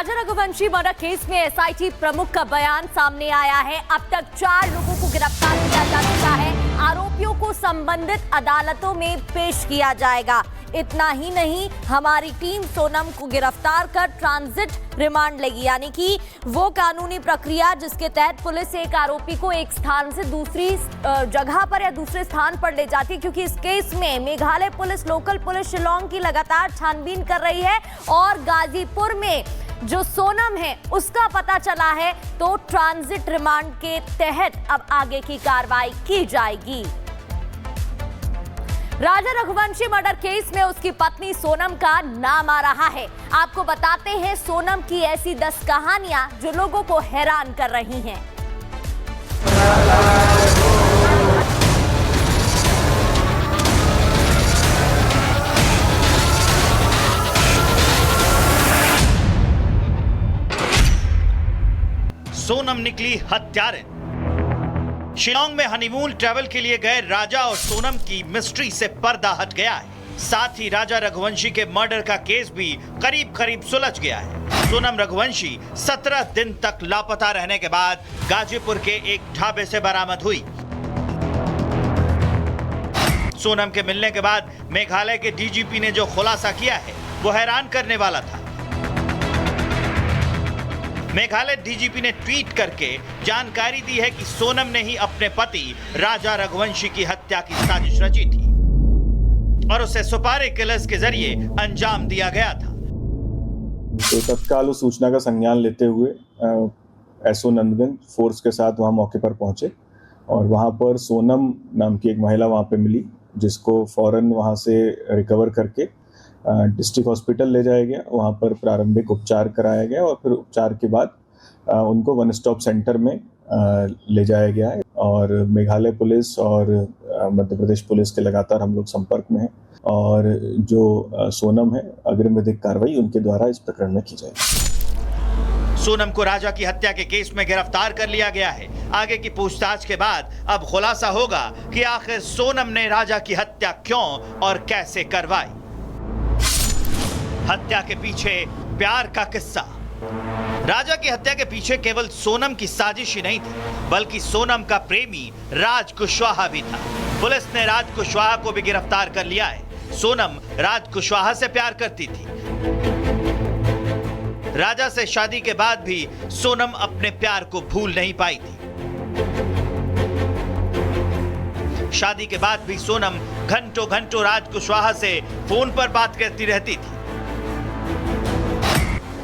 राजा Raghuvanshi murder case में SIT प्रमुख का बयान सामने आया है। अब तक 4 लोगों को गिरफ्तार किया जा चुका है। आरोपियों को संबंधित अदालतों में पेश किया जाएगा। इतना ही नहीं, हमारी टीम सोनम को गिरफ्तार कर ट्रांजिट रिमांड लेगी, यानी कि वो कानूनी प्रक्रिया जिसके तहत पुलिस एक आरोपी को एक स्थान से दूसरी जगह पर या दूसरे स्थान पर ले जाती है। क्योंकि इस केस में Meghalaya police, local police Shillong की लगातार छानबीन कर रही है और गाजीपुर में जो सोनम है उसका पता चला है, तो ट्रांजिट रिमांड के तहत अब आगे की कार्रवाई की जाएगी। राजा रघुवंशी मर्डर केस में उसकी पत्नी सोनम का नाम आ रहा है। आपको बताते हैं सोनम की ऐसी 10 कहानियां जो लोगों को हैरान कर रही हैं। सोनम निकली हत्यारिन। शिलोंग में हनीमून ट्रैवल के लिए गए राजा और सोनम की मिस्ट्री से पर्दा हट गया है। साथ ही राजा रघुवंशी के मर्डर का केस भी करीब करीब सुलझ गया है। सोनम रघुवंशी 17 दिन तक लापता रहने के बाद गाजीपुर के एक ढाबे से बरामद हुई। सोनम के मिलने के बाद मेघालय के डीजीपी ने जो खुलासा किया है वो हैरान करने वाला था। मेघालय डीजीपी ने ट्वीट करके जानकारी दी है कि सोनम ने ही अपने पति राजा रघुवंशी की हत्या की साजिश रची थी और उसे सुपारी किलर्स के जरिए अंजाम दिया गया था। तो तत्काल उस सूचना का संज्ञान लेते हुए एसओ नंदगंज फोर्स के साथ वहां मौके पर पहुंचे और वहां पर सोनम नाम की एक महिला वहां पे मिली, जिसको फौरन वहां से रिकवर करके डिस्ट्रिक्ट हॉस्पिटल ले जाया गया। वहाँ पर प्रारंभिक उपचार कराया गया और फिर उपचार के बाद उनको वन स्टॉप सेंटर में ले जाया गया है। और मेघालय पुलिस और मध्य प्रदेश पुलिस के लगातार हम लोग संपर्क में हैं और जो सोनम है अग्रिम विधिक कार्रवाई उनके द्वारा इस प्रकरण में की जाएगी। सोनम को राजा की हत्या के केस में गिरफ्तार कर लिया गया है। आगे की पूछताछ के बाद अब खुलासा होगा कि आखिर सोनम ने राजा की हत्या क्यों और कैसे करवाई। हत्या के पीछे प्यार का किस्सा। राजा की हत्या के पीछे केवल सोनम की साजिश ही नहीं थी, बल्कि सोनम का प्रेमी राज कुशवाहा भी था। पुलिस ने राज कुशवाहा को भी गिरफ्तार कर लिया है। सोनम राज कुशवाहा से प्यार करती थी। राजा से शादी के बाद भी सोनम अपने प्यार को भूल नहीं पाई थी। शादी के बाद भी सोनम घंटों घंटों राज कुशवाहा से फोन पर बात करती रहती थी।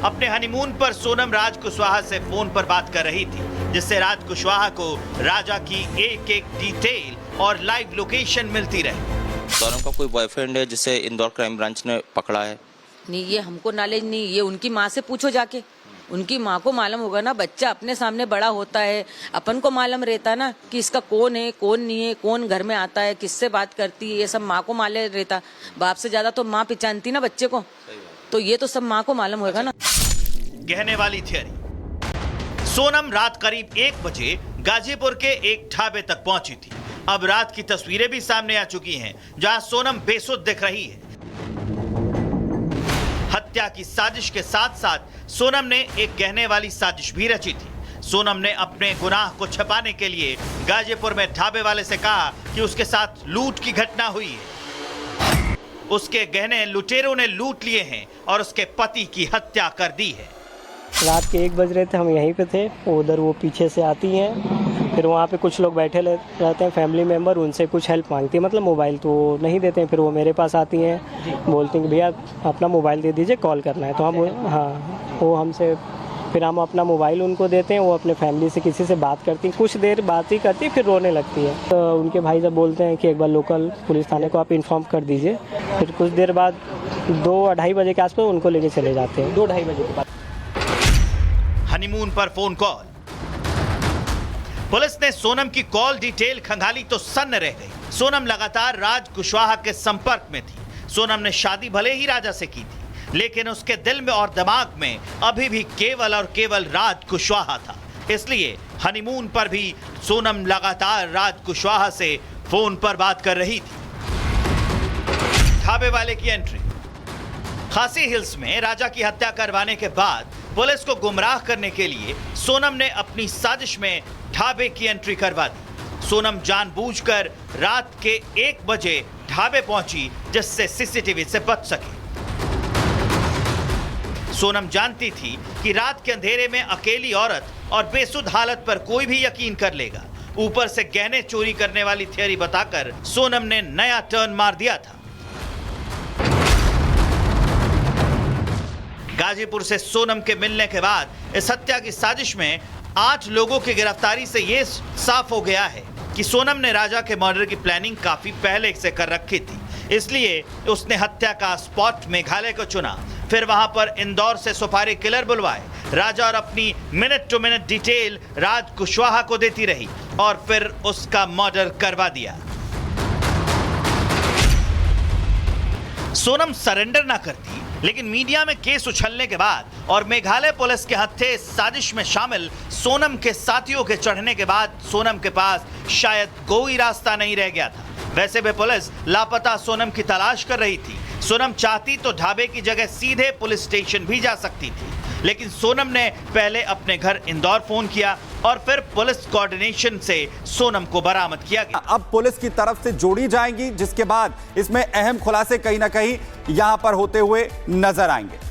अपने हनीमून पर सोनम राज कुशवाहा से फोन पर बात कर रही थी, जिससे राज कुशवाहा को राजा की एक एक डिटेल और लाइव लोकेशन मिलती रही। सोनम का कोई बॉयफ्रेंड है जिसे इंदौर क्राइम ब्रांच ने पकड़ा है? नहीं, ये हमको नॉलेज नहीं। ये उनकी माँ से पूछो जाके, उनकी माँ को मालूम होगा ना। बच्चा अपने सामने बड़ा होता है, अपन को मालूम रहता ना कि इसका कौन है कौन नहीं है, कौन घर में आता है, किससे बात करती है, ये सब माँ को मालूम रहता। बाप से ज्यादा तो माँ पहचानती ना बच्चे को, तो ये तो सब माँ को मालूम होगा ना। कहने वाली थियरी। सोनम रात करीब 1 बजे गाजीपुर के एक ढाबे तक पहुंची थी। अब रात की तस्वीरें भी सामने आ चुकी हैं, जहां सोनम बेसुध दिख रही है। हत्या की साजिश के साथ साथ सोनम ने एक कहने वाली साजिश भी रची थी। सोनम ने अपने गुनाह को छिपाने के लिए गाजीपुर में ढाबे वाले से कहा कि उसके साथ लूट की घटना हुई है। उसके गहने लुटेरों ने लूट लिए हैं और उसके पति की हत्या कर दी है। रात के 1 बज रहे थे, हम यहीं पे थे। उधर वो पीछे से आती हैं, फिर वहाँ पे कुछ लोग बैठे रहते हैं फैमिली मेम्बर, उनसे कुछ हेल्प मांगती है, मतलब मोबाइल तो नहीं देते हैं। फिर वो मेरे पास आती हैं, बोलती हैं कि भैया अपना मोबाइल दे दीजिए, कॉल करना है। तो हम वो हमसे फिर हम अपना मोबाइल उनको देते हैं। वो अपने फैमिली से किसी से बात करती हैं, कुछ देर बात ही करती फिर रोने लगती है। तो उनके भाई जब बोलते हैं कि एक बार लोकल पुलिस थाने को आप इन्फॉर्म कर दीजिए। फिर कुछ देर बाद 2-2:30 बजे के आसपास उनको लेके चले जाते हैं। 2-2:30 बजे के बाद हनीमून पर फोन कॉल। पुलिस ने सोनम की कॉल डिटेल खंगाली तो सन्न रह गई। सोनम लगातार राज कुशवाहा के संपर्क में थी। सोनम ने शादी भले ही राजा से की थी, लेकिन उसके दिल में और दिमाग में अभी भी केवल और केवल राज कुशवाहा था। इसलिए हनीमून पर भी सोनम लगातार राज कुशवाहा से फोन पर बात कर रही थी। ढाबे वाले की एंट्री। खासी हिल्स में राजा की हत्या करवाने के बाद पुलिस को गुमराह करने के लिए सोनम ने अपनी साजिश में ढाबे की एंट्री करवा दी। सोनम जानबूझकर रात के 1 बजे ढाबे पहुंची जिससे सीसीटीवी से बच सके। सोनम जानती थी कि रात के अंधेरे में अकेली औरत और बेसुध हालत पर कोई भी यकीन कर लेगा। ऊपर से गहने चोरी करने वाली थियरी बताकर सोनम ने नया टर्न मार दिया था। गाजीपुर से सोनम के मिलने के बाद इस हत्या की साजिश में 8 लोगों की गिरफ्तारी से यह साफ हो गया है कि सोनम ने राजा के मर्डर की प्लानिंग काफी पहले से कर रखी थी। इसलिए उसने हत्या का स्पॉट मेघालय को चुना, फिर वहां पर इंदौर से सुपारी किलर बुलवाए। राजा और अपनी मिनट टू मिनट डिटेल राज कुशवाहा को देती रही और फिर उसका मर्डर करवा दिया। सोनम सरेंडर ना करती, लेकिन मीडिया में केस उछलने के बाद और मेघालय पुलिस के हत्थे साजिश में शामिल सोनम के साथियों के चढ़ने के बाद सोनम के पास शायद कोई रास्ता नहीं रह गया था। वैसे भी पुलिस लापता सोनम की तलाश कर रही थी। सोनम चाहती तो ढाबे की जगह सीधे पुलिस स्टेशन भी जा सकती थी, लेकिन सोनम ने पहले अपने घर इंदौर फोन किया और फिर पुलिस कोऑर्डिनेशन से सोनम को बरामद किया गया। अब पुलिस की तरफ से जोड़ी जाएंगी, जिसके बाद इसमें अहम खुलासे कहीं ना कहीं यहां पर होते हुए नजर आएंगे।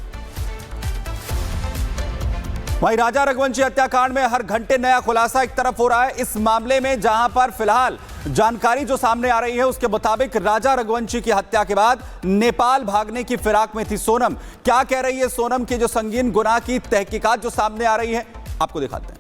वहीं राजा रघुवंशी हत्याकांड में हर घंटे नया खुलासा एक तरफ हो रहा है। इस मामले में जहां पर फिलहाल जानकारी जो सामने आ रही है उसके मुताबिक राजा रघुवंशी की हत्या के बाद नेपाल भागने की फिराक में थी सोनम। क्या कह रही है सोनम की जो संगीन गुनाह की तहकीकात जो सामने आ रही है, आपको दिखाते हैं।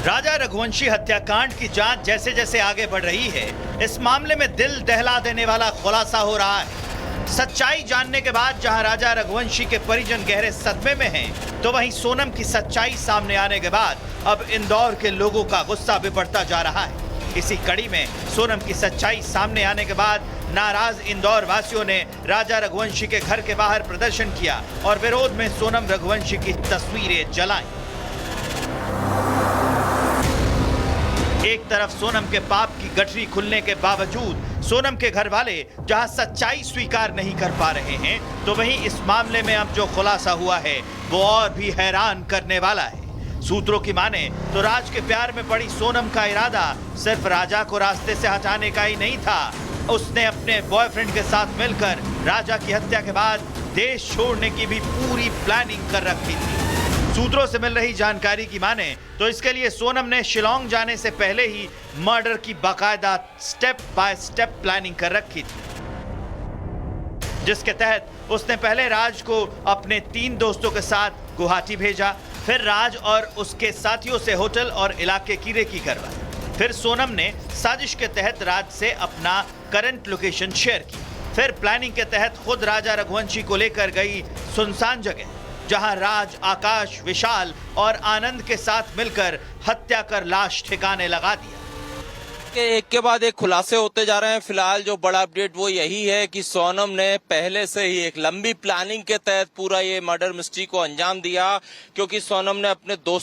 राजा रघुवंशी हत्याकांड की जांच जैसे जैसे आगे बढ़ रही है, इस मामले में दिल दहला देने वाला खुलासा हो रहा है। सच्चाई जानने के बाद जहां राजा रघुवंशी के परिजन गहरे सदमे में हैं, तो वहीं सोनम की सच्चाई सामने आने के बाद अब इंदौर के लोगों का गुस्सा भी बढ़ता जा रहा है। इसी कड़ी में सोनम की सच्चाई सामने आने के बाद नाराज इंदौर वासियों ने राजा रघुवंशी के घर के बाहर प्रदर्शन किया और विरोध में सोनम रघुवंशी की तस्वीरें जलाई। एक तरफ सोनम के पाप की गठरी खुलने के बावजूद सोनम के घर वाले जहां सच्चाई स्वीकार नहीं कर पा रहे हैं, तो वहीं इस मामले में अब जो खुलासा हुआ है वो और भी हैरान करने वाला है। सूत्रों की माने तो राज के प्यार में पड़ी सोनम का इरादा सिर्फ राजा को रास्ते से हटाने का ही नहीं था। उसने अपने बॉयफ्रेंड के साथ मिलकर राजा की हत्या के बाद देश छोड़ने की भी पूरी प्लानिंग कर रखी थी। सूत्रों से मिल रही जानकारी की माने तो इसके लिए सोनम ने शिलोंग जाने से पहले ही मर्डर की बाकायदा स्टेप बाय स्टेप प्लानिंग कर रखी थी, जिसके तहत उसने पहले राज को अपने 3 दोस्तों के साथ गुवाहाटी भेजा, फिर राज और उसके साथियों से होटल और इलाके की रेकी करवाई। फिर सोनम ने साजिश के तहत राज से अपना करंट लोकेशन शेयर की। फिर प्लानिंग के तहत खुद राजा रघुवंशी को लेकर गई सुनसान जगह, जहां राज, आकाश, विशाल और आनंद के साथ मिलकर हत्या कर लाश ठिकाने लगा दिया। एक के बाद एक खुलासे होते जा रहे हैं। फिलहाल जो बड़ा अपडेट वो यही है कि सोनम ने पहले से ही एक लंबी प्लानिंग के तहत पूरा ये मर्डर मिस्ट्री को अंजाम दिया, क्योंकि सोनम ने अपने दोस्त